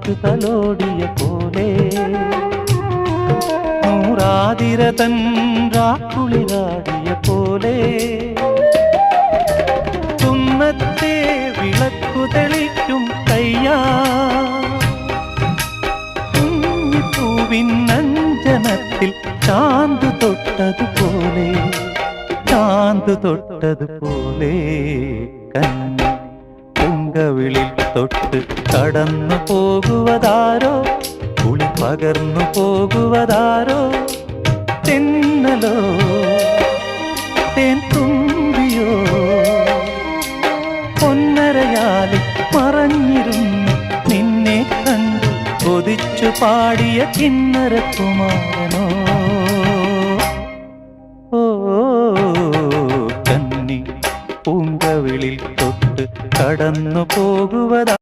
കാറ്റു തലോടിയ പോലെ നൂറാതിരതൻ രാക്കുളിരാടിയ പോലെ തുന്നത്തെ വിളക്കു തെളിക്കും കയ്യാ പൂവിനഞ്ജനത്തിൽ ചാന്ത് തൊട്ടതുപോലെ ചാന്ത് തൊട്ടതുപോലെ കന്നി പൂങ്കവിളിൽ തൊട്ട് കടന്നു പോകുവതാരോ കുളി പകർന്നു പോകുവതാരോ തെന്നലോ തേൻ തുമ്പിയോ പൊന്നരയാലിൽ മറഞ്ഞിരുന്നു നിന്നെ കണ്ടു കൊതിച്ചു പാടിയ കിന്നരകുമാരനോ ഓ കന്നി പൂങ്കവിളിൽ തൊട്ട് കടന്നു പോകുവതാ